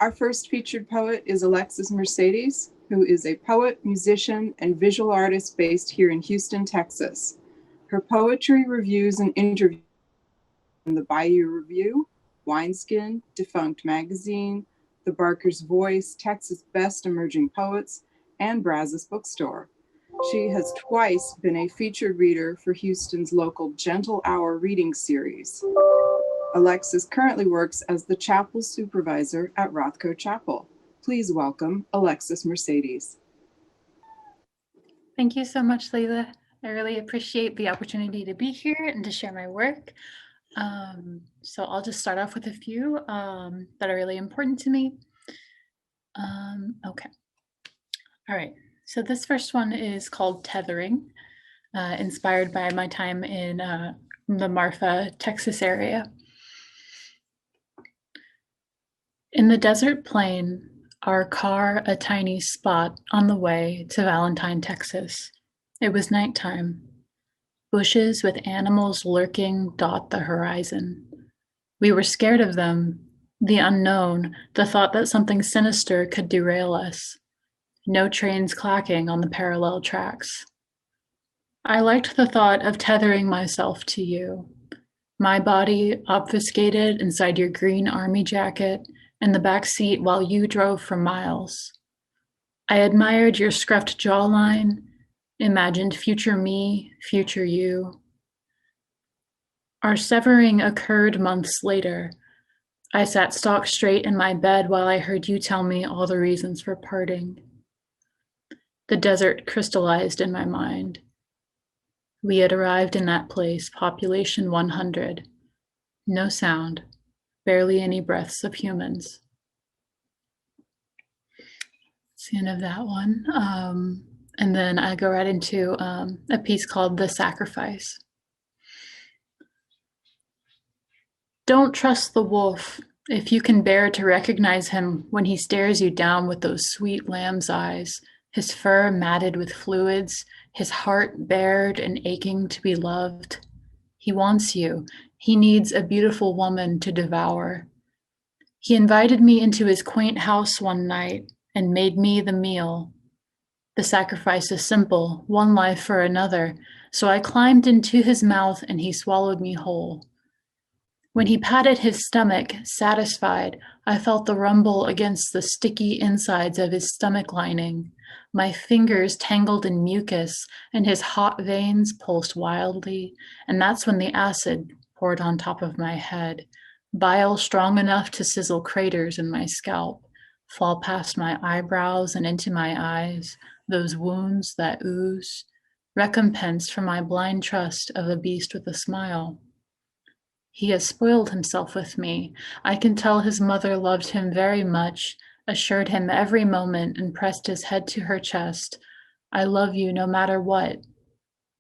Our first featured poet is Alexis Mercedes, who is a poet, musician, and visual artist based here in Houston, Texas. Her poetry, reviews, and interviews in the Bayou Review, Wineskin, Defunct Magazine, The Barker's Voice, Texas Best Emerging Poets, and Brazos Bookstore. She has twice been a featured reader for Houston's local Gentle Hour reading series. Alexis currently works as the chapel supervisor at Rothko Chapel. Please welcome Alexis Mercedes. Thank you so much, Layla. I really appreciate the opportunity to be here and to share my work. So I'll just start off with a few that are really important to me. Okay. All right. So this first one is called Tethering, inspired by my time in the Marfa, Texas area. In the desert plain, our car a tiny spot on the way to Valentine, Texas. It was nighttime. Bushes with animals lurking dot the horizon. We were scared of them, the unknown, the thought that something sinister could derail us. No trains clacking on the parallel tracks. I liked the thought of tethering myself to you, my body obfuscated inside your green army jacket in the back seat while you drove for miles. I admired your scruffed jawline, imagined future me, future you. Our severing occurred months later. I sat stock straight in my bed while I heard you tell me all the reasons for parting. The desert crystallized in my mind. We had arrived in that place, population 100. No sound, barely any breaths of humans. That's the end of that one. And then I go right into a piece called The Sacrifice. Don't trust the wolf if you can bear to recognize him when he stares you down with those sweet lamb's eyes, his fur matted with fluids, his heart bared and aching to be loved. He wants you. He needs a beautiful woman to devour. He invited me into his quaint house one night and made me the meal. The sacrifice is simple, one life for another, so I climbed into his mouth and he swallowed me whole. When he patted his stomach, satisfied, I felt the rumble against the sticky insides of his stomach lining. My fingers tangled in mucus, and his hot veins pulsed wildly, and that's when the acid poured on top of my head, bile strong enough to sizzle craters in my scalp, fall past my eyebrows and into my eyes, those wounds that ooze, recompense for my blind trust of a beast with a smile. He has spoiled himself with me. I can tell his mother loved him very much, assured him every moment, and pressed his head to her chest. I love you no matter what.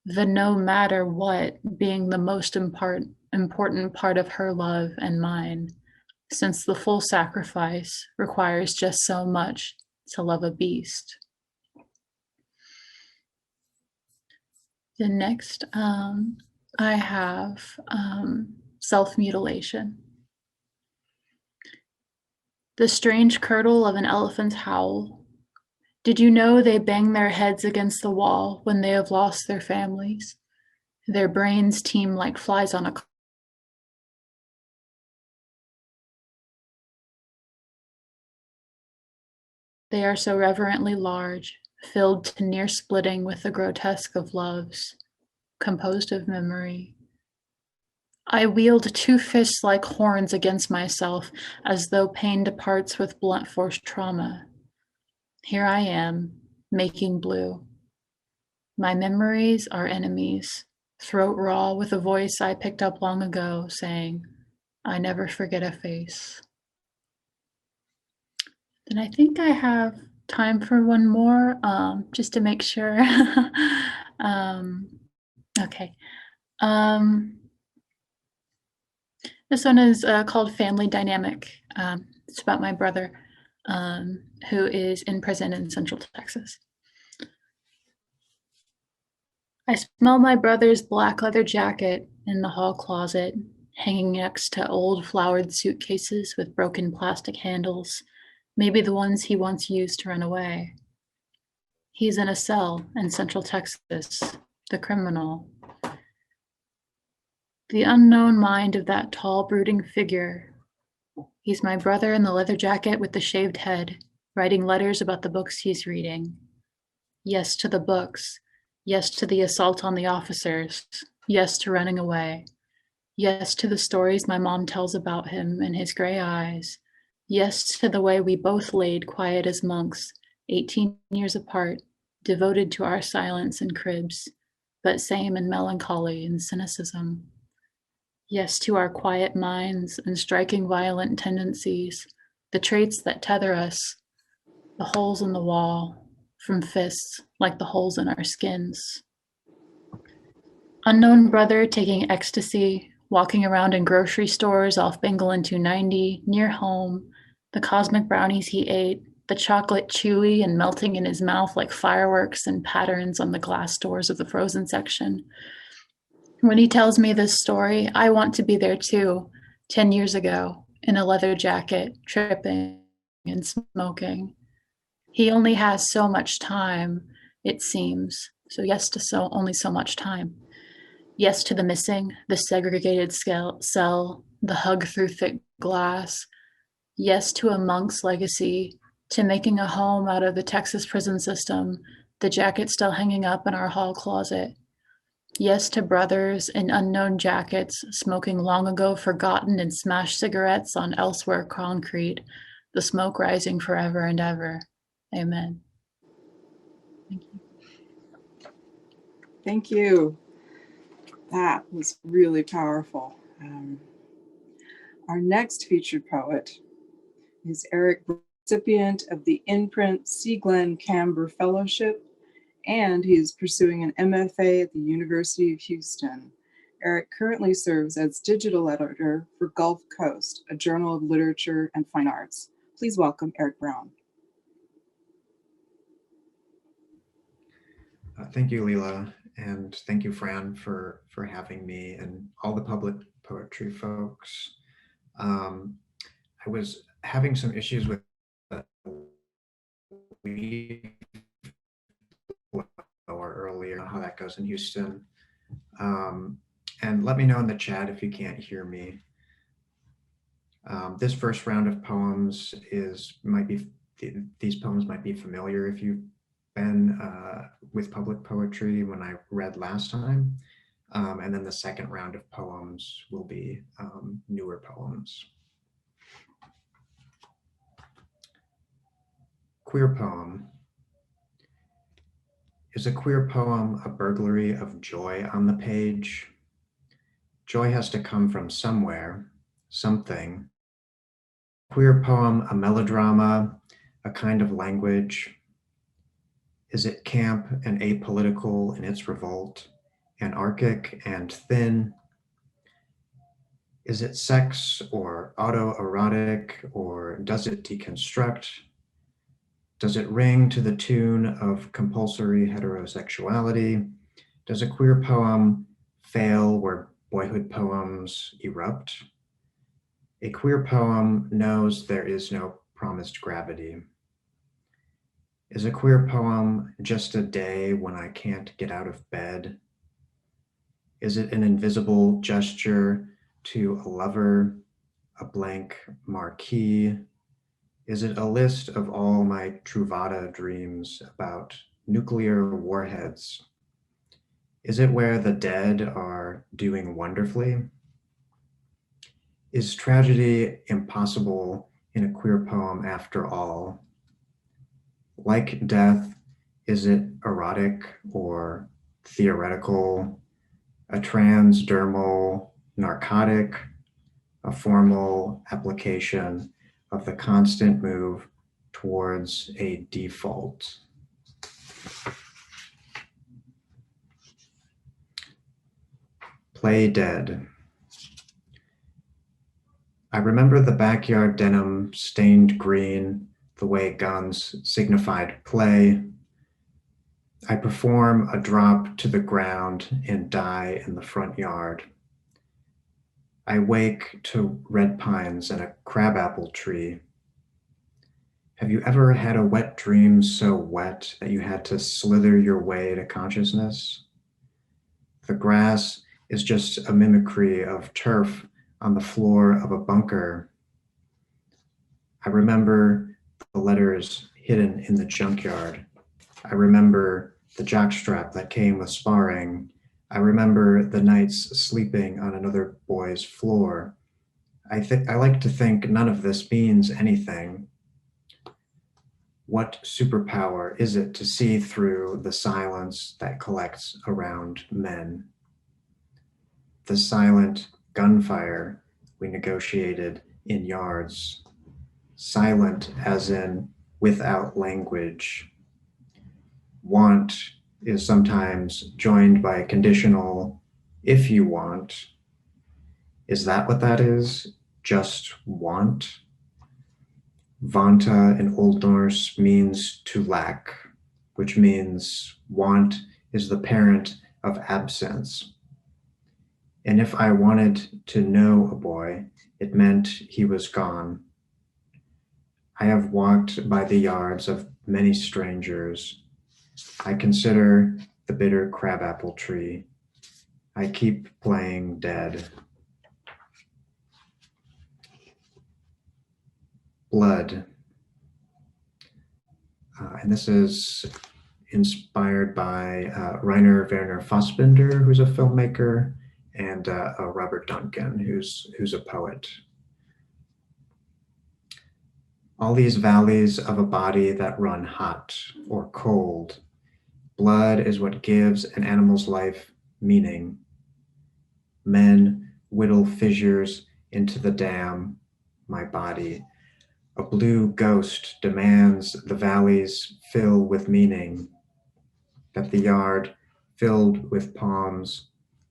The no matter what being the most important part of her love and mine, since the full sacrifice requires just so much to love a beast. The next, I have self-mutilation. The strange curdle of an elephant's howl. Did you know they bang their heads against the wall when they have lost their families? Their brains teem like flies on a They are so reverently large, filled to near splitting with the grotesque of loves, composed of memory. I wield two fists like horns against myself, as though pain departs with blunt force trauma. Here I am, making blue. My memories are enemies, throat raw with a voice I picked up long ago, saying, I never forget a face. Then I think I have time for one more, just to make sure. Okay. This one is called Family Dynamic. It's about my brother, who is in prison in Central Texas. I smell my brother's black leather jacket in the hall closet, hanging next to old flowered suitcases with broken plastic handles, maybe the ones he once used to run away. He's in a cell in Central Texas, the criminal. The unknown mind of that tall, brooding figure. He's my brother in the leather jacket with the shaved head, writing letters about the books he's reading. Yes to the books. Yes to the assault on the officers. Yes to running away. Yes to the stories my mom tells about him and his gray eyes. Yes to the way we both laid quiet as monks, 18 years apart, devoted to our silence in cribs, but same in melancholy and cynicism. Yes to our quiet minds and striking violent tendencies, the traits that tether us, the holes in the wall, from fists like the holes in our skins. Unknown brother taking ecstasy, walking around in grocery stores off Bengal and 290, near home, the cosmic brownies he ate, the chocolate chewy and melting in his mouth like fireworks and patterns on the glass doors of the frozen section. When he tells me this story, I want to be there too, 10 years ago, in a leather jacket, tripping and smoking. He only has so much time, it seems. So yes to only so much time. Yes to the missing, the segregated cell, the hug through thick glass. Yes to a monk's legacy, to making a home out of the Texas prison system, the jacket still hanging up in our hall closet. Yes to brothers in unknown jackets, smoking long ago forgotten and smashed cigarettes on elsewhere concrete, the smoke rising forever and ever. Amen. Thank you. Thank you. That was really powerful. Our next featured poet is Eric, recipient of the Imprint C. Glenn Camber Fellowship, and he is pursuing an MFA at the University of Houston. Eric currently serves as digital editor for Gulf Coast, a journal of literature and fine arts. Please welcome Eric Brown. Thank you, Leela, and thank you, Fran, for having me and all the public poetry folks. I was having some issues with or earlier, how that goes in Houston. And let me know in the chat if you can't hear me. This first round of poems these poems might be familiar if you've been with public poetry when I read last time. And then the second round of poems will be newer poems. Queer poem. Is a queer poem a burglary of joy on the page? Joy has to come from somewhere, something. Queer poem a melodrama, a kind of language? Is it camp and apolitical in its revolt, anarchic and thin? Is it sex or autoerotic, or does it deconstruct? Does it ring to the tune of compulsory heterosexuality? Does a queer poem fail where boyhood poems erupt? A queer poem knows there is no promised gravity. Is a queer poem just a day when I can't get out of bed? Is it an invisible gesture to a lover, a blank marquee? Is it a list of all my Truvada dreams about nuclear warheads? Is it where the dead are doing wonderfully? Is tragedy impossible in a queer poem after all? Like death, is it erotic or theoretical, a transdermal narcotic, a formal application of the constant move towards a default? Play dead. I remember the backyard denim stained green, the way guns signified play. I perform a drop to the ground and die in the front yard. I wake to red pines and a crabapple tree. Have you ever had a wet dream so wet that you had to slither your way to consciousness? The grass is just a mimicry of turf on the floor of a bunker. I remember the letters hidden in the junkyard. I remember the jockstrap that came with sparring. I remember the nights sleeping on another boy's floor. I like to think none of this means anything. What superpower is it to see through the silence that collects around men? The silent gunfire we negotiated in yards. Silent as in without language. Want is sometimes joined by a conditional if you want. Is that what that is? Just want? Vanta in Old Norse means to lack, which means want is the parent of absence. And if I wanted to know a boy, it meant he was gone. I have walked by the yards of many strangers. I consider the bitter crabapple tree. I keep playing dead. Blood. And this is inspired by Rainer Werner Fassbinder, who's a filmmaker, and Robert Duncan, who's a poet. All these valleys of a body that run hot or cold. Blood is what gives an animal's life meaning. Men whittle fissures into the dam, my body. A blue ghost demands the valleys fill with meaning, that the yard filled with palms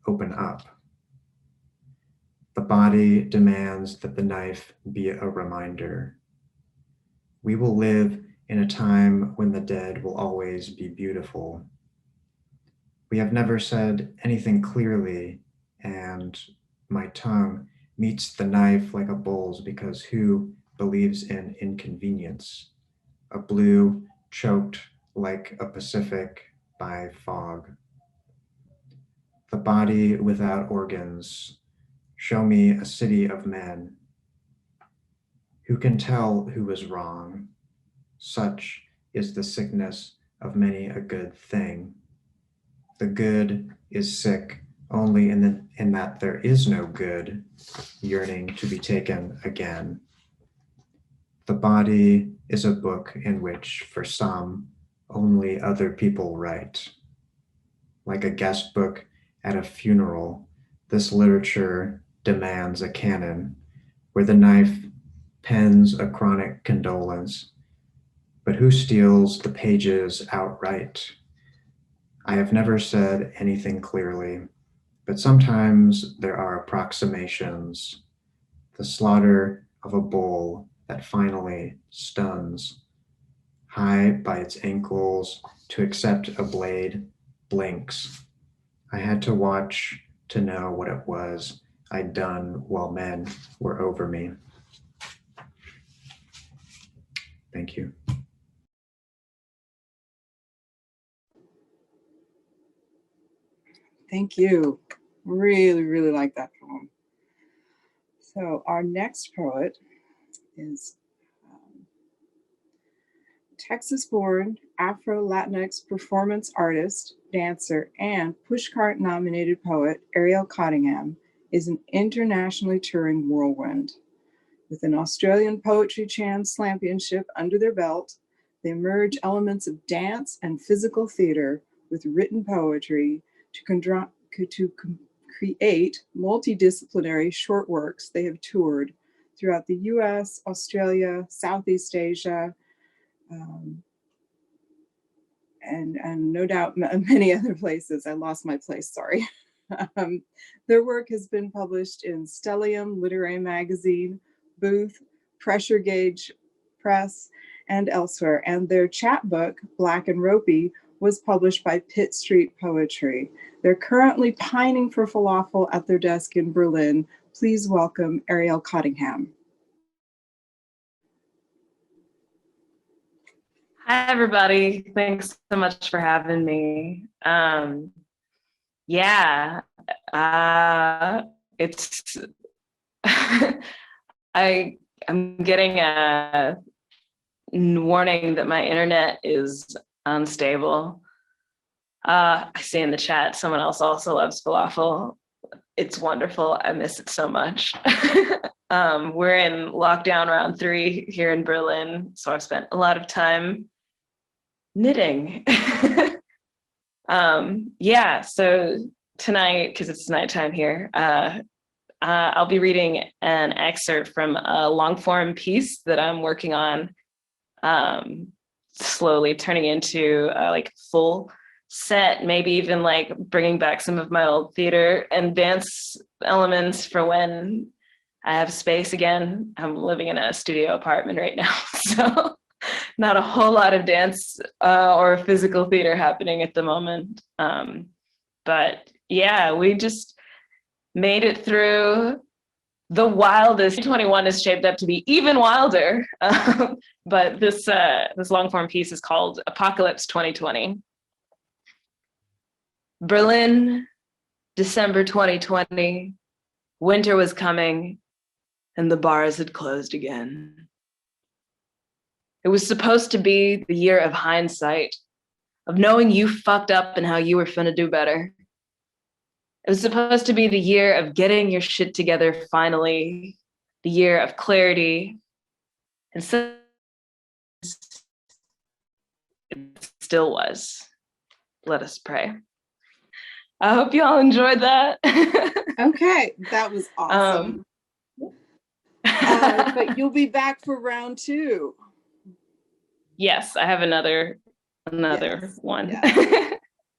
open up. The body demands that the knife be a reminder. We will live in a time when the dead will always be beautiful. We have never said anything clearly, and my tongue meets the knife like a bull's because who believes in inconvenience? A blue choked like a Pacific by fog. The body without organs. Show me a city of men. Who can tell who was wrong? Such is the sickness of many a good thing. The good is sick only in that there is no good, yearning to be taken again. The body is a book in which, for some, only other people write. Like a guest book at a funeral, this literature demands a canon, where the knife pens a chronic condolence. But who steals the pages outright? I have never said anything clearly, but sometimes there are approximations. The slaughter of a bull that finally stuns, high by its ankles to accept a blade, blinks. I had to watch to know what it was I'd done while men were over me. Thank you. Thank you. Really, really like that poem. So our next poet is Texas-born Afro-Latinx performance artist, dancer, and Pushcart-nominated poet Arielle Cottingham is an internationally touring whirlwind. With an Australian Poetry Championship under their belt, they merge elements of dance and physical theater with written poetry to create multidisciplinary short works. They have toured throughout the US, Australia, Southeast Asia, and no doubt many other places. I lost my place, sorry. Their work has been published in Stellium Literary Magazine, Booth, Pressure Gauge Press, and elsewhere. And their chapbook, Black and Ropey, was published by Pitt Street Poetry. They're currently pining for falafel at their desk in Berlin. Please welcome Arielle Cottingham. Hi, everybody. Thanks so much for having me. Yeah, it's I'm getting a warning that my internet is unstable. I see in the chat someone else also loves falafel. It's wonderful. I miss it so much. We're in lockdown round 3 here in Berlin, so I've spent a lot of time knitting. Yeah, so tonight, because it's nighttime here, I'll be reading an excerpt from a long form piece that I'm working on, slowly turning into like full set, maybe even like bringing back some of my old theater and dance elements for when I have space again. I'm living in a studio apartment right now, so not a whole lot of dance or physical theater happening at the moment. But yeah, we just made it through the wildest. 2021 is shaped up to be even wilder. But this long form piece is called Apocalypse 2020. Berlin, December 2020. Winter was coming and the bars had closed again. It was supposed to be the year of hindsight, of knowing you fucked up and how you were finna do better. It was supposed to be the year of getting your shit together finally, the year of clarity. And so it still was. Let us pray. I hope you all enjoyed that. Okay, that was awesome. But you'll be back for round 2. Yes, I have another Yes, one.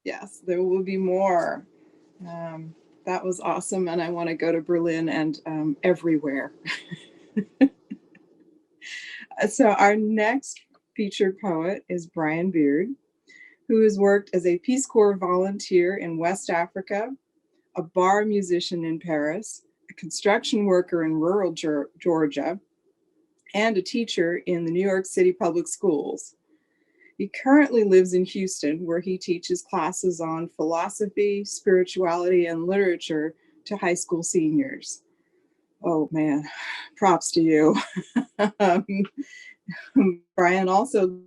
Yes, there will be more. That was awesome, and I want to go to Berlin and everywhere. So our next featured poet is Brian Beard, who has worked as a Peace Corps volunteer in West Africa, a bar musician in Paris, a construction worker in rural Georgia, and a teacher in the New York City Public Schools. He currently lives in Houston, where he teaches classes on philosophy, spirituality, and literature to high school seniors. Oh man, props to you. Brian also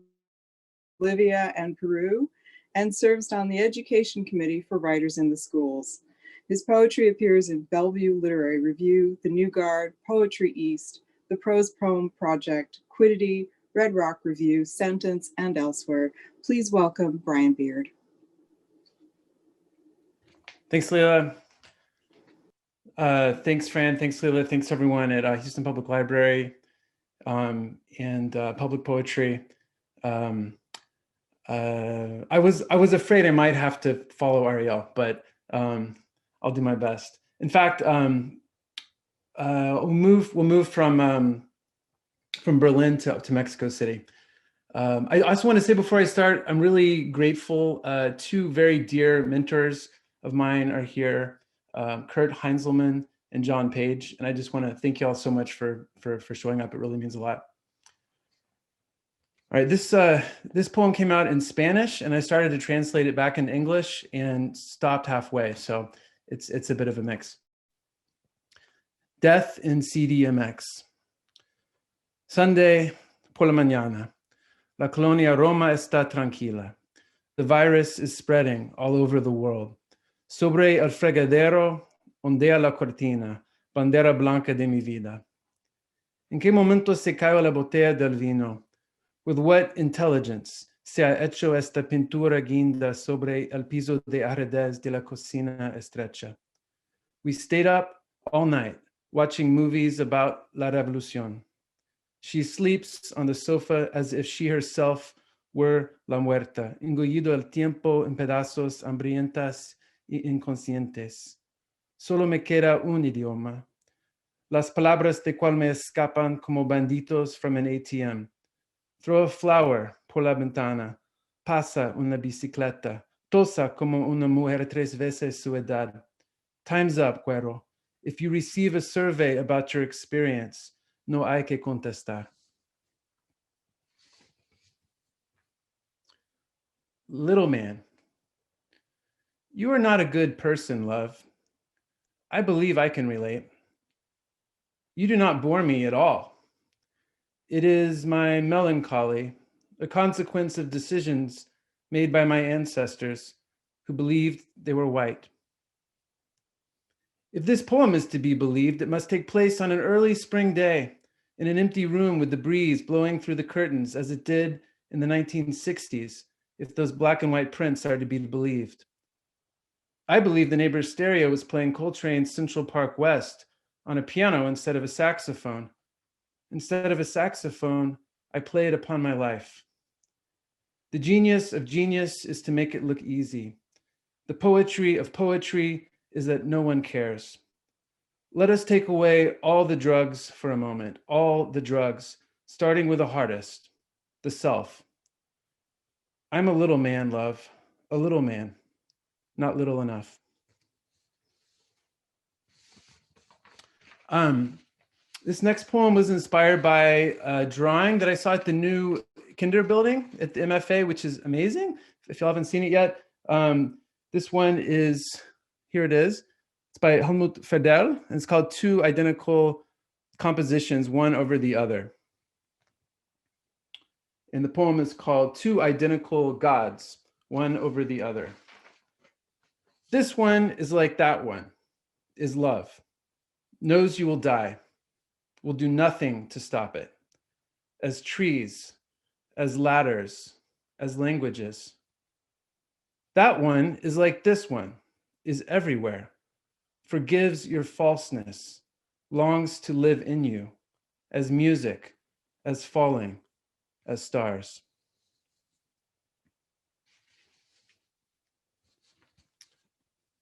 Bolivia and Peru, and serves on the Education Committee for Writers in the Schools. His poetry appears in Bellevue Literary Review, The New Guard, Poetry East, The Prose Poem Project, Quiddity, Red Rock Review, Sentence, and elsewhere. Please welcome Brian Beard. Thanks, Leila. Thanks, Fran. Thanks, Leila. Thanks, everyone at Houston Public Library and Public Poetry. I was afraid I might have to follow Arielle, but I'll do my best. In fact, we'll move from Berlin to Mexico City. I also want to say before I start, I'm really grateful. 2 very dear mentors of mine are here, Kurt Heinzelman and John Page, and I just want to thank you all so much for showing up. It really means a lot. All right, this poem came out in Spanish, and I started to translate it back into English and stopped halfway, so it's a bit of a mix. Death in CDMX. Sunday por la mañana. La colonia Roma está tranquila. The virus is spreading all over the world. Sobre el fregadero ondea la cortina, bandera blanca de mi vida. ¿En qué momento se cayó la botella del vino? With what intelligence se ha hecho esta pintura guinda sobre el piso de ajedrez de la cocina estrecha? We stayed up all night watching movies about la revolución. She sleeps on the sofa as if she herself were la muerta, engullido el tiempo en pedazos hambrientas y inconscientes. Solo me queda un idioma. Las palabras de cual me escapan como banditos from an ATM. Throw a flower por la ventana. Pasa una bicicleta. Tosa como una mujer 3 veces su edad. Time's up, güero. If you receive a survey about your experience, no hay que contestar. Little man, you are not a good person, love. I believe I can relate. You do not bore me at all. It is my melancholy, a consequence of decisions made by my ancestors who believed they were white. If this poem is to be believed, it must take place on an early spring day in an empty room with the breeze blowing through the curtains as it did in the 1960s, if those black and white prints are to be believed. I believe the neighbor's stereo was playing Coltrane's Central Park West on a piano instead of a saxophone. Instead of a saxophone, I play it upon my life. The genius of genius is to make it look easy. The poetry of poetry is that no one cares. Let us take away all the drugs for a moment, all the drugs, starting with the hardest, the self. I'm a little man, love, a little man, not little enough. This next poem was inspired by a drawing that I saw at the new Kinder building at the MFA, which is amazing. If you haven't seen it yet, this one is, here it is. It's by Helmut Fedel, and it's called Two Identical Compositions, One Over the Other. And the poem is called Two Identical Gods, One Over the Other. This one is like that one, is love. Knows you will die, will do nothing to stop it. As trees, as ladders, as languages. That one is like this one, is everywhere, forgives your falseness, longs to live in you, as music, as falling, as stars.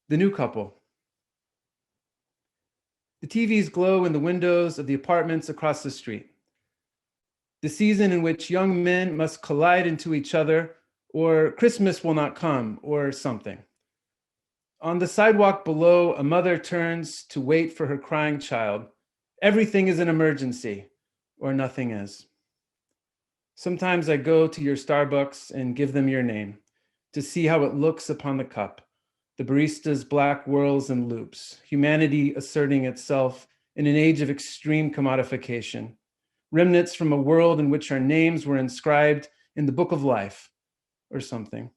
The new couple. The TVs glow in the windows of the apartments across the street. The season in which young men must collide into each other, or Christmas will not come, or something. On the sidewalk below, a mother turns to wait for her crying child. Everything is an emergency, or nothing is. Sometimes I go to your Starbucks and give them your name to see how it looks upon the cup. The barista's black whirls and loops, humanity asserting itself in an age of extreme commodification, remnants from a world in which our names were inscribed in the book of life, or something.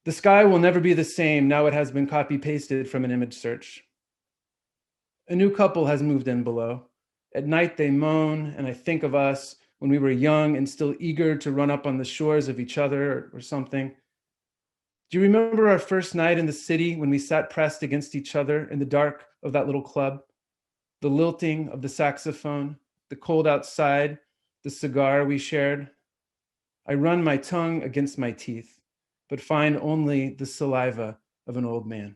The sky will never be the same now it has been copy-pasted from an image search. A new couple has moved in below. At night they moan, and I think of us when we were young and still eager to run up on the shores of each other or something. Do you remember our first night in the city when we sat pressed against each other in the dark of that little club? The lilting of the saxophone, the cold outside, the cigar we shared. I run my tongue against my teeth, but find only the saliva of an old man.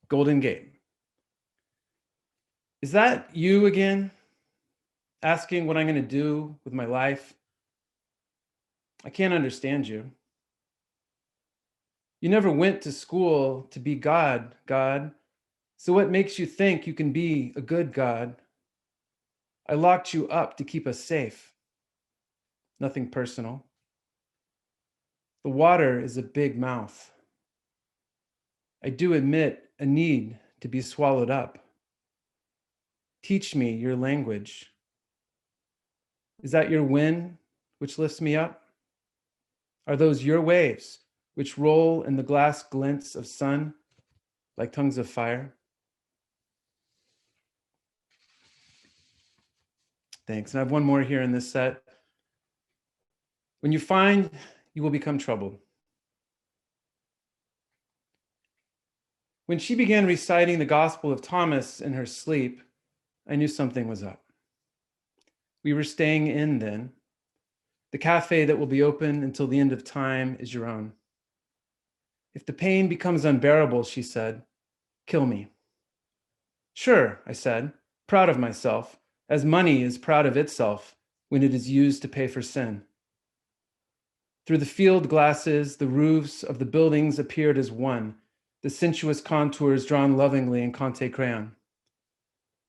Golden Gate. Is that you again? Asking what I'm going to do with my life? I can't understand you. You never went to school to be God, God. So what makes you think you can be a good God? I locked you up to keep us safe. Nothing personal. The water is a big mouth. I do admit a need to be swallowed up. Teach me your language. Is that your wind which lifts me up? Are those your waves which roll in the glass glints of sun like tongues of fire? Thanks. And I have one more here in this set. When you find, you will become troubled. When she began reciting the Gospel of Thomas in her sleep, I knew something was up. We were staying in then. The cafe that will be open until the end of time is your own. If the pain becomes unbearable, she said, kill me. Sure, I said, proud of myself, as money is proud of itself when it is used to pay for sin. Through the field glasses, the roofs of the buildings appeared as one, the sensuous contours drawn lovingly in Conte crayon.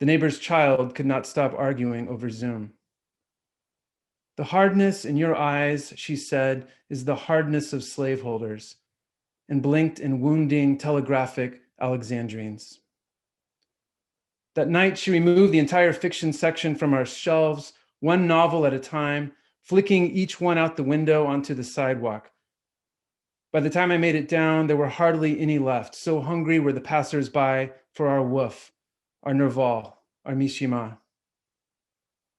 The neighbor's child could not stop arguing over Zoom. The hardness in your eyes, she said, is the hardness of slaveholders, and blinked in wounding telegraphic Alexandrines. That night, she removed the entire fiction section from our shelves, one novel at a time, flicking each one out the window onto the sidewalk. By the time I made it down, there were hardly any left. So hungry were the passers-by for our woof, our nerval, our mishima.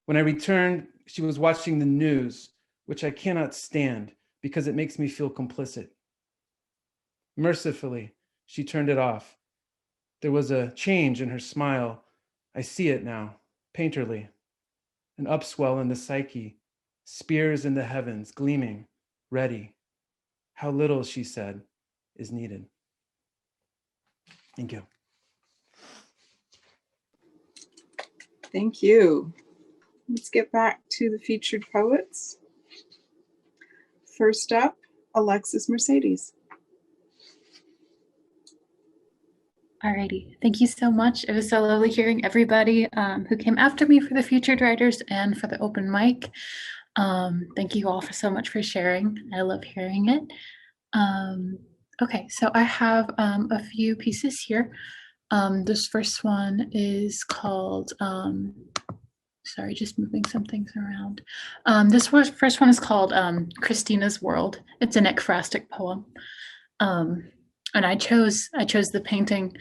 When I returned, she was watching the news, which I cannot stand because it makes me feel complicit. Mercifully, she turned it off. There was a change in her smile. I see it now, painterly. An upswell in the psyche, spears in the heavens, gleaming, ready. How little, she said, is needed. Thank you. Thank you. Let's get back to the featured poets. First up, Alexis Mercedes. Alrighty, thank you so much. It was so lovely hearing everybody who came after me for the featured writers and for the open mic. Thank you all so much for sharing. I love hearing it. Okay, so I have a few pieces here. This first one is called, sorry, just moving some things around. This first one is called Christina's World. It's an ekphrastic poem. And I chose the painting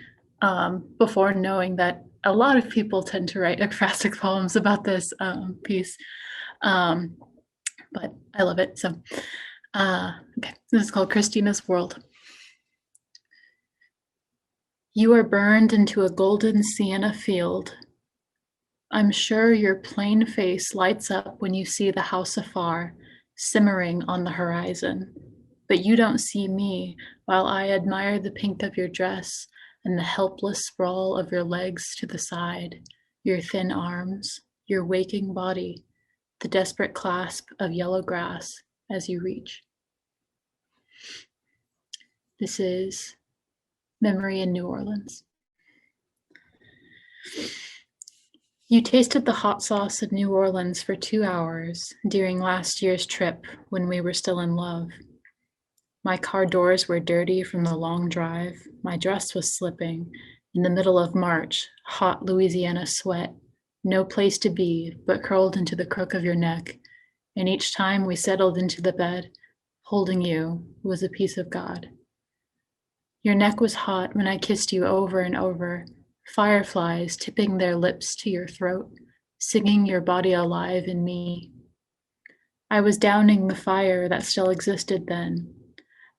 before knowing that a lot of people tend to write ekphrastic poems about this piece, but I love it. So, okay, this is called Christina's World. You are burned into a golden sienna field. I'm sure your plain face lights up when you see the house afar, simmering on the horizon. But you don't see me while I admire the pink of your dress and the helpless sprawl of your legs to the side, your thin arms, your waking body, the desperate clasp of yellow grass as you reach. This is Memory in New Orleans. You tasted the hot sauce of New Orleans for 2 hours during last year's trip when we were still in love. My car doors were dirty from the long drive. My dress was slipping. In the middle of March, hot Louisiana sweat, no place to be but curled into the crook of your neck. And each time we settled into the bed, holding you was a piece of God. Your neck was hot when I kissed you over and over, fireflies tipping their lips to your throat, singing your body alive in me. I was downing the fire that still existed then.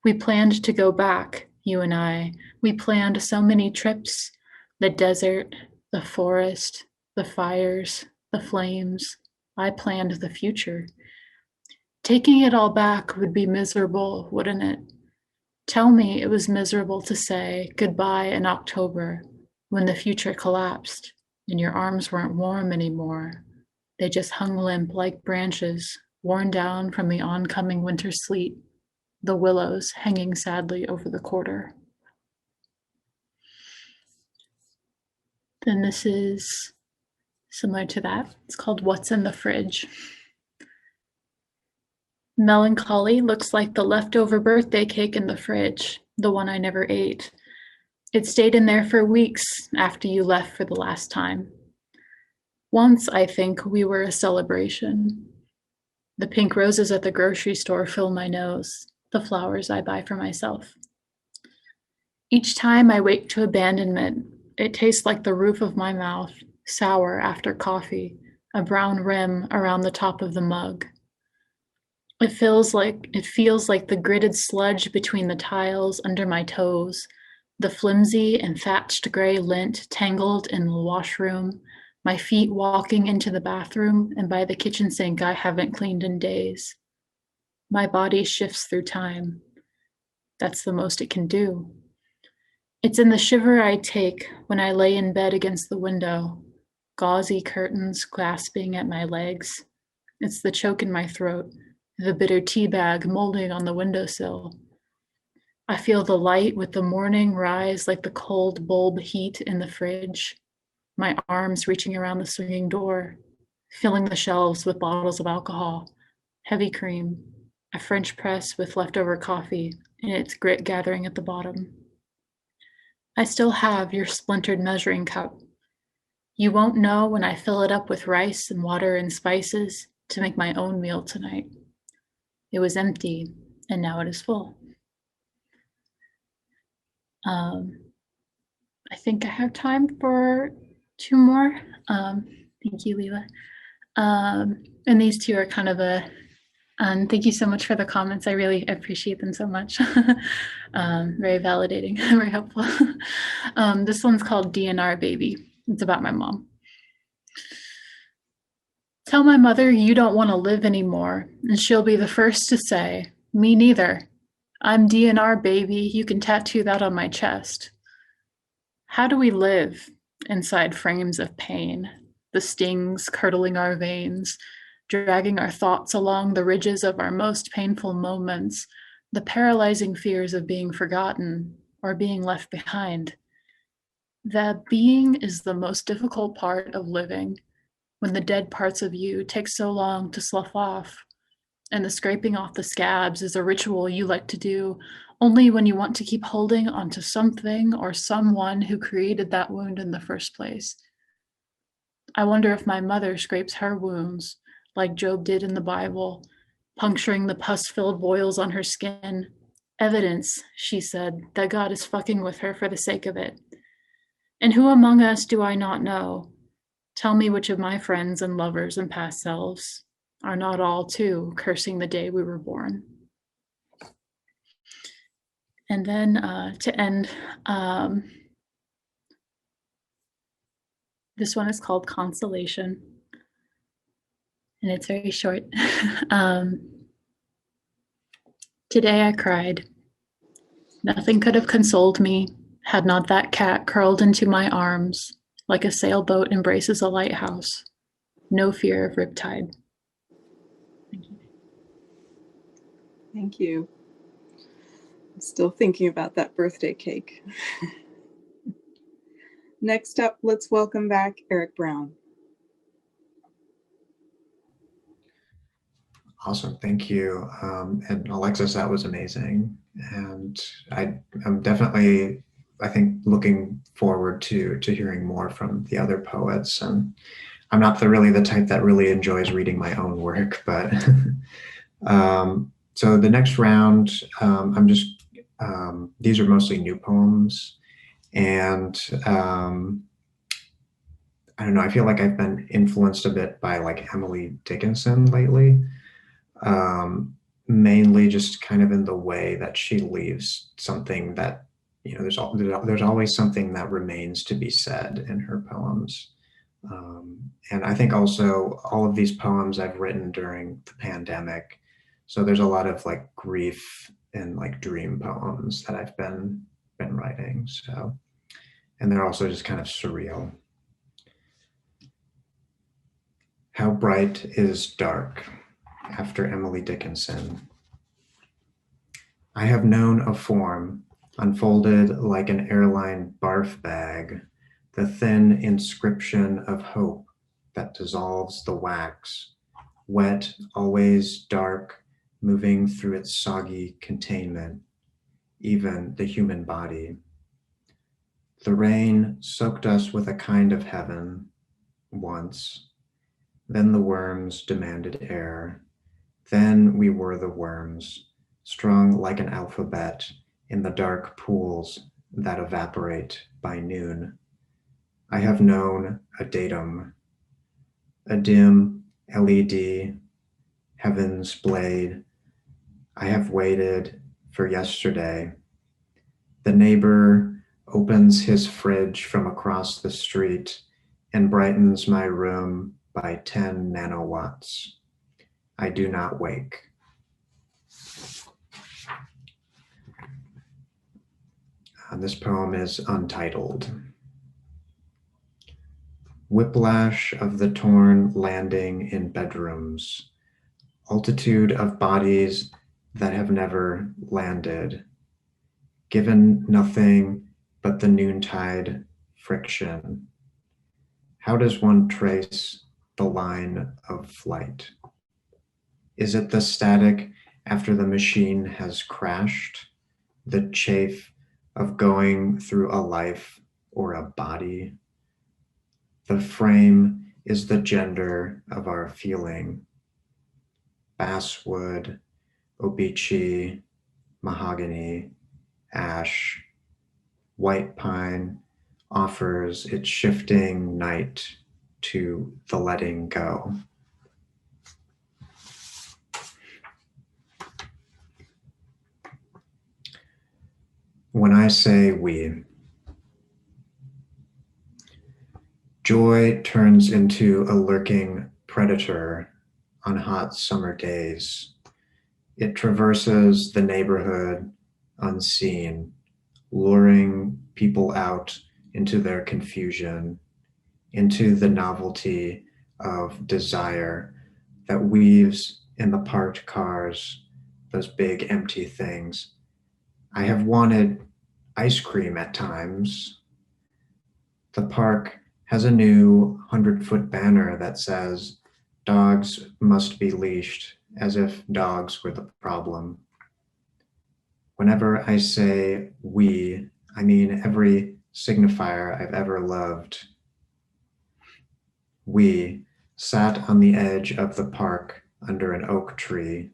We planned to go back, you and I. We planned so many trips, the desert, the forest, the fires, the flames. I planned the future. Taking it all back would be miserable, wouldn't it? Tell me it was miserable to say goodbye in October when the future collapsed and your arms weren't warm anymore. They just hung limp like branches worn down from the oncoming winter sleet, the willows hanging sadly over the quarter. Then this is similar to that. It's called What's in the Fridge. Melancholy looks like the leftover birthday cake in the fridge, the one I never ate. It stayed in there for weeks after you left for the last time. Once, I think, we were a celebration. The pink roses at the grocery store fill my nose, the flowers I buy for myself. Each time I wake to abandonment, it tastes like the roof of my mouth, sour after coffee, a brown rim around the top of the mug. It feels like the gritted sludge between the tiles under my toes, the flimsy and thatched gray lint tangled in the washroom, my feet walking into the bathroom and by the kitchen sink I haven't cleaned in days. My body shifts through time. That's the most it can do. It's in the shiver I take when I lay in bed against the window, gauzy curtains clasping at my legs. It's the choke in my throat, the bitter tea bag molding on the windowsill. I feel the light with the morning rise like the cold bulb heat in the fridge, my arms reaching around the swinging door, filling the shelves with bottles of alcohol, heavy cream, a French press with leftover coffee and its grit gathering at the bottom. I still have your splintered measuring cup. You won't know when I fill it up with rice and water and spices to make my own meal tonight. It was empty, and now it is full. I think I have time for 2 more. Thank you, Leela. And these 2 are kind of thank you so much for the comments. I really appreciate them so much. Very validating, very helpful. This one's called DNR Baby. It's about my mom. Tell my mother you don't want to live anymore, and she'll be the first to say, me neither. I'm DNR baby, you can tattoo that on my chest. How do we live inside frames of pain, the stings curdling our veins, dragging our thoughts along the ridges of our most painful moments, the paralyzing fears of being forgotten or being left behind? That being is the most difficult part of living, when the dead parts of you take so long to slough off, and the scraping off the scabs is a ritual you like to do only when you want to keep holding onto something or someone who created that wound in the first place. I wonder if my mother scrapes her wounds like Job did in the Bible, puncturing the pus-filled boils on her skin. Evidence, she said, that God is fucking with her for the sake of it. And who among us do I not know? Tell me which of my friends and lovers and past selves are not all too cursing the day we were born. And then to end, this one is called Consolation, and it's very short. Today I cried. Nothing could have consoled me had not that cat curled into my arms like a sailboat embraces a lighthouse. No fear of riptide. Thank you. Thank you. I'm still thinking about that birthday cake. Next up, let's welcome back Eric Brown. Awesome, thank you. And Alexis, that was amazing. And I'm definitely, I think, looking forward to hearing more from the other poets. And I'm not really the type that really enjoys reading my own work, but so the next round, these are mostly new poems. And I don't know, I feel like I've been influenced a bit by like Emily Dickinson lately. Mainly just kind of in the way that she leaves something that, you know, there's always something that remains to be said in her poems. And I think also all of these poems I've written during the pandemic. So there's a lot of like grief and like dream poems that I've been writing. So, and they're also just kind of surreal. How bright is dark, after Emily Dickinson. I have known a form unfolded like an airline barf bag, the thin inscription of hope that dissolves the wax, wet, always dark, moving through its soggy containment, even the human body. The rain soaked us with a kind of heaven once. Then the worms demanded air. Then we were the worms, strung like an alphabet in the dark pools that evaporate by noon. I have known a datum, a dim LED, heaven's blade. I have waited for yesterday. The neighbor opens his fridge from across the street and brightens my room by 10 nanowatts. I do not wake. This poem is Untitled. Whiplash of the torn landing in bedrooms, altitude of bodies that have never landed, given nothing but the noontide friction. How does one trace the line of flight? Is it the static after the machine has crashed? The chafe of going through a life or a body? The frame is the gender of our feeling. Basswood, obeche, mahogany, ash, white pine offers its shifting night to the letting go. When I say we, joy turns into a lurking predator on hot summer days. It traverses the neighborhood unseen, luring people out into their confusion, into the novelty of desire that weaves in the parked cars, those big empty things. I have wanted ice cream at times. The park has a new 100-foot banner that says, "Dogs must be leashed," as if dogs were the problem. Whenever I say we, I mean every signifier I've ever loved. We sat on the edge of the park under an oak tree,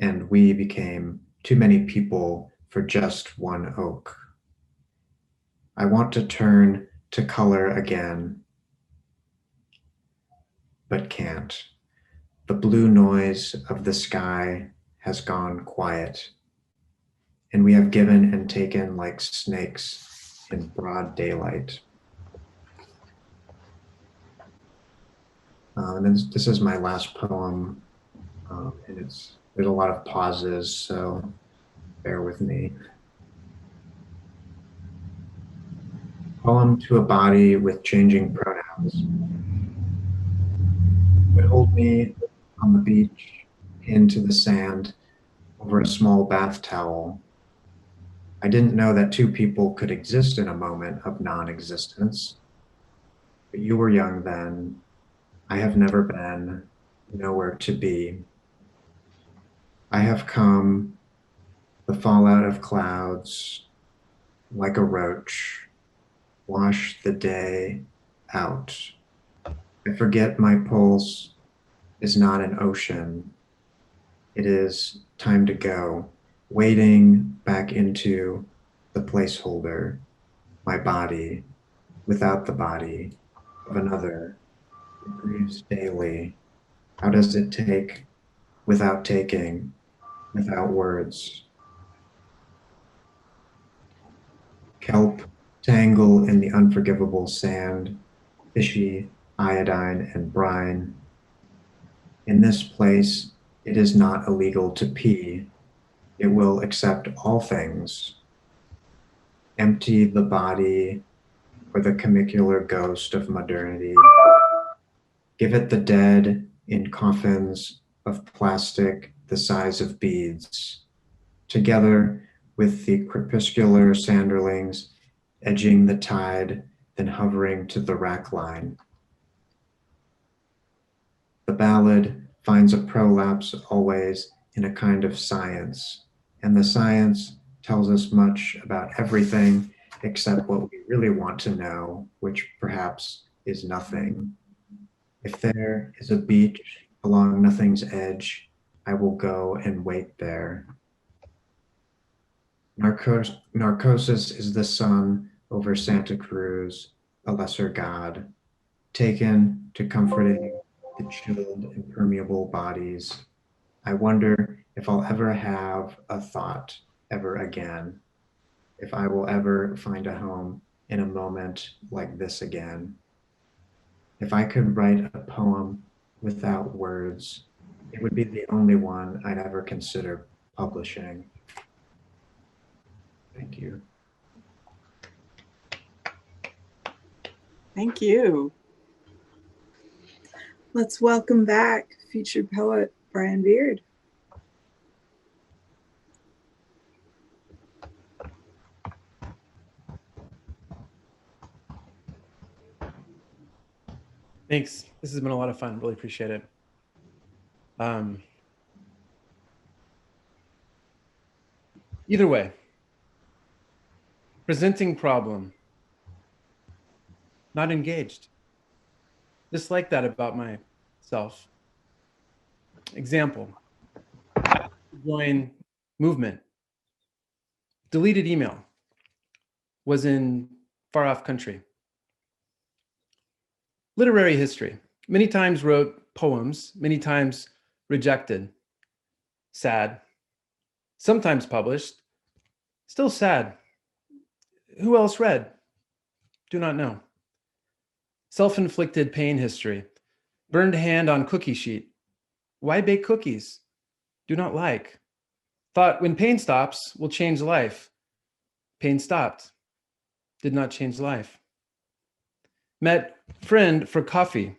and we became too many people for just one oak. I want to turn to color again, but can't. The blue noise of the sky has gone quiet, and we have given and taken like snakes in broad daylight. And this is my last poem, and there's a lot of pauses, so bear with me. Poem to a body with changing pronouns. Would hold me on the beach, pinned to the sand, over a small bath towel. I didn't know that two people could exist in a moment of non-existence. But you were young then. I have never been, nowhere to be. I have come, the fallout of clouds, like a roach, wash the day out. I forget my pulse is not an ocean. It is time to go, wading back into the placeholder, my body, without the body of another. It grieves daily. How does it take without taking, without words? Kelp tangle in the unforgivable sand, fishy iodine and brine. In this place, it is not illegal to pee. It will accept all things. Empty the body or the commicular ghost of modernity. Give it the dead in coffins of plastic the size of beads, together with the crepuscular sanderlings edging the tide, then hovering to the rack line. The ballad finds a prolapse always in a kind of science, and the science tells us much about everything except what we really want to know, which perhaps is nothing. If there is a beach along nothing's edge, I will go and wait there. Narcosis is the sun over Santa Cruz, a lesser god, taken to comforting the chilled, impermeable bodies. I wonder if I'll ever have a thought ever again, if I will ever find a home in a moment like this again. If I could write a poem without words, it would be the only one I'd ever consider publishing. Thank you. Thank you. Let's welcome back featured poet Brian Beard. Thanks. This has been a lot of fun. Really appreciate it. Either way, presenting problem, not engaged. Just like that about myself. Example, join movement. Deleted email, was in far off country. Literary history, many times wrote poems, many times rejected. Sad. Sometimes published, still sad. Who else read? Do not know. Self-inflicted pain history, burned hand on cookie sheet. Why bake cookies? Do not like. Thought when pain stops, will change life. Pain stopped, did not change life. Met friend for coffee,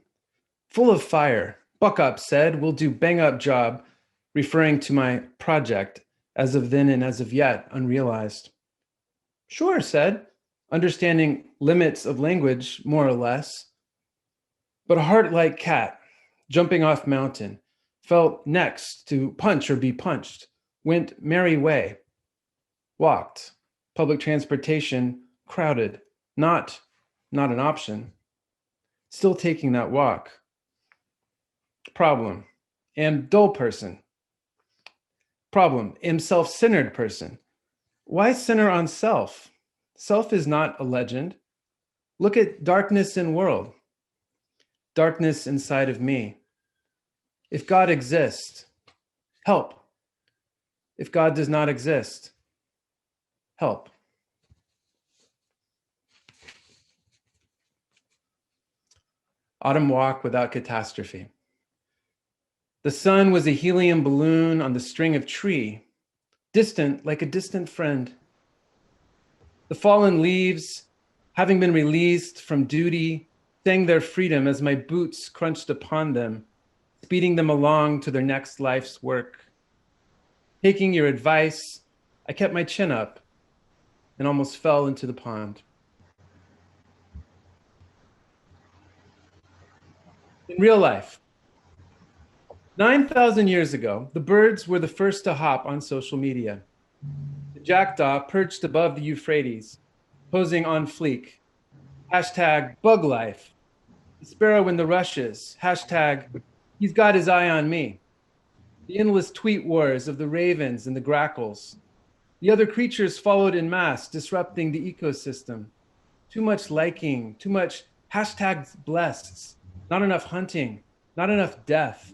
full of fire. Buck up, said, we'll do bang up job, referring to my project, as of then and as of yet unrealized. Sure, said, understanding limits of language, more or less. But a heart like cat, jumping off mountain, felt next to punch or be punched, went merry way, walked, public transportation crowded, not an option, still taking that walk. Problem, am dull person. Problem, am self-centered person. Why center on self? Self is not a legend. Look at darkness in world, darkness inside of me. If God exists, help. If God does not exist, help. Autumn walk without catastrophe. The sun was a helium balloon on the string of tree, distant like a distant friend. The fallen leaves, having been released from duty, sang their freedom as my boots crunched upon them, speeding them along to their next life's work. Taking your advice, I kept my chin up and almost fell into the pond. In real life, 9,000 years ago, the birds were the first to hop on social media. The jackdaw perched above the Euphrates, posing on fleek. Hashtag bug life. The sparrow in the rushes. Hashtag he's got his eye on me. The endless tweet wars of the ravens and the grackles. The other creatures followed in mass, disrupting the ecosystem. Too much liking, too much hashtag blessed, not enough hunting, not enough death,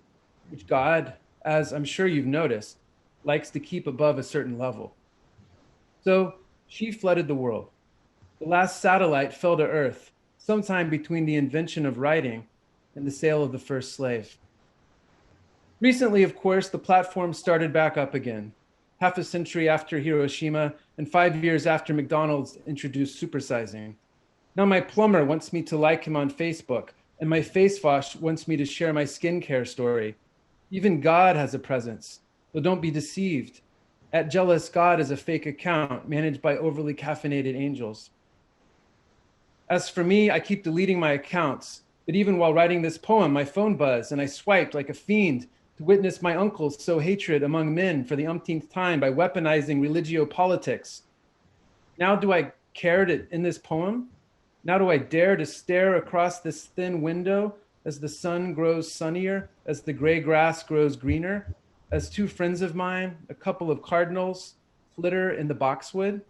which God, as I'm sure you've noticed, likes to keep above a certain level. So she flooded the world. The last satellite fell to Earth, sometime between the invention of writing and the sale of the first slave. Recently, of course, the platform started back up again, half a century after Hiroshima and 5 years after McDonald's introduced supersizing. Now my plumber wants me to like him on Facebook, and my face wash wants me to share my skincare story. Even God has a presence, so don't be deceived. At Jealous God is a fake account managed by overly caffeinated angels. As for me, I keep deleting my accounts, but even while writing this poem, my phone buzzed and I swiped like a fiend to witness my uncles sow hatred among men for the umpteenth time by weaponizing religio-politics. Now do I care to end this poem? Now do I dare to stare across this thin window as the sun grows sunnier, as the gray grass grows greener, as two friends of mine, a couple of cardinals, flitter in the boxwood?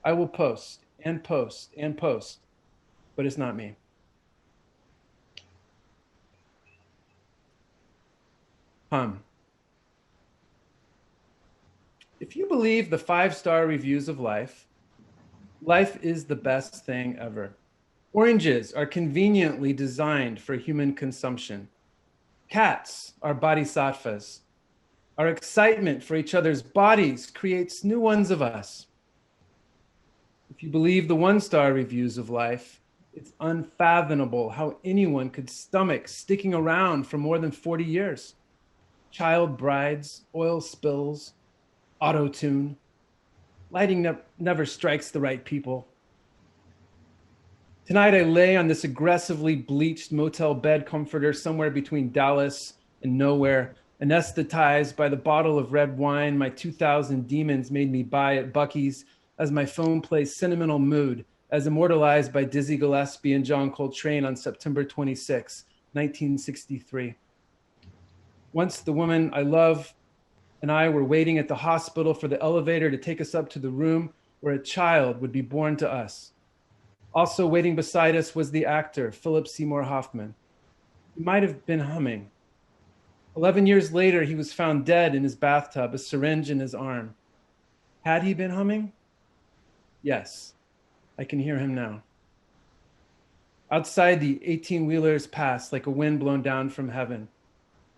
I will post and post and post, but it's not me. If you believe the 5-star reviews of life, life is the best thing ever. Oranges are conveniently designed for human consumption. Cats are bodhisattvas. Our excitement for each other's bodies creates new ones of us. If you believe the 1-star reviews of life, it's unfathomable how anyone could stomach sticking around for more than 40 years. Child brides, oil spills, auto-tune. Lighting never strikes the right people. Tonight I lay on this aggressively bleached motel bed comforter somewhere between Dallas and nowhere, anesthetized by the bottle of red wine my 2000 demons made me buy at Buc-ee's as my phone plays Sentimental Mood, as immortalized by Dizzy Gillespie and John Coltrane on September 26, 1963. Once the woman I love and I were waiting at the hospital for the elevator to take us up to the room where a child would be born to us. Also waiting beside us was the actor, Philip Seymour Hoffman. He might have been humming. 11 years later, he was found dead in his bathtub, a syringe in his arm. Had he been humming? Yes, I can hear him now. Outside, the 18-wheelers pass like a wind blown down from heaven.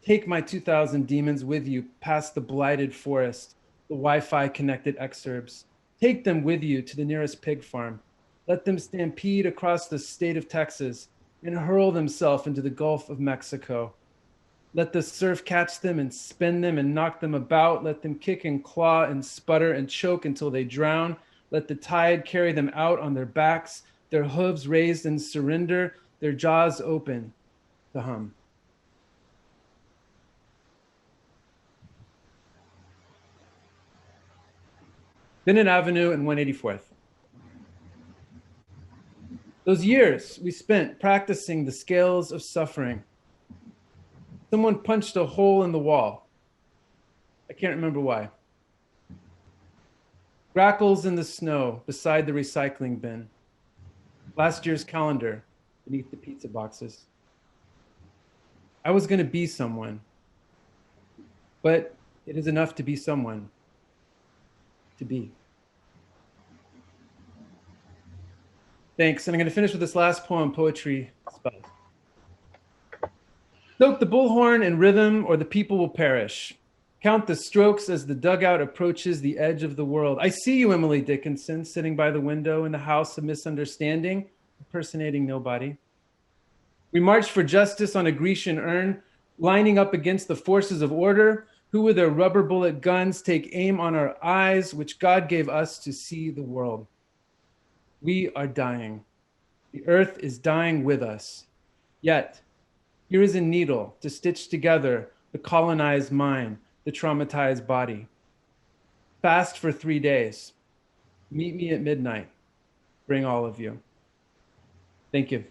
Take my 2000 demons with you past the blighted forest, the Wi-Fi connected exurbs. Take them with you to the nearest pig farm. Let them stampede across the state of Texas and hurl themselves into the Gulf of Mexico. Let the surf catch them and spin them and knock them about. Let them kick and claw and sputter and choke until they drown. Let the tide carry them out on their backs, their hooves raised in surrender, their jaws open to hum. Bennett Avenue and 184th. Those years we spent practicing the scales of suffering. Someone punched a hole in the wall. I can't remember why. Grackles in the snow beside the recycling bin. Last year's calendar beneath the pizza boxes. I was going to be someone, but it is enough to be someone. To be. Thanks. And I'm going to finish with this last poem, Poetry Spells. Soak the bullhorn in rhythm or the people will perish. Count the strokes as the dugout approaches the edge of the world. I see you, Emily Dickinson, sitting by the window in the house of misunderstanding, impersonating nobody. We march for justice on a Grecian urn, lining up against the forces of order, who with their rubber bullet guns take aim on our eyes, which God gave us to see the world. We are dying. The earth is dying with us. Yet, here is a needle to stitch together the colonized mind, the traumatized body. Fast for 3 days. Meet me at midnight. Bring all of you. Thank you.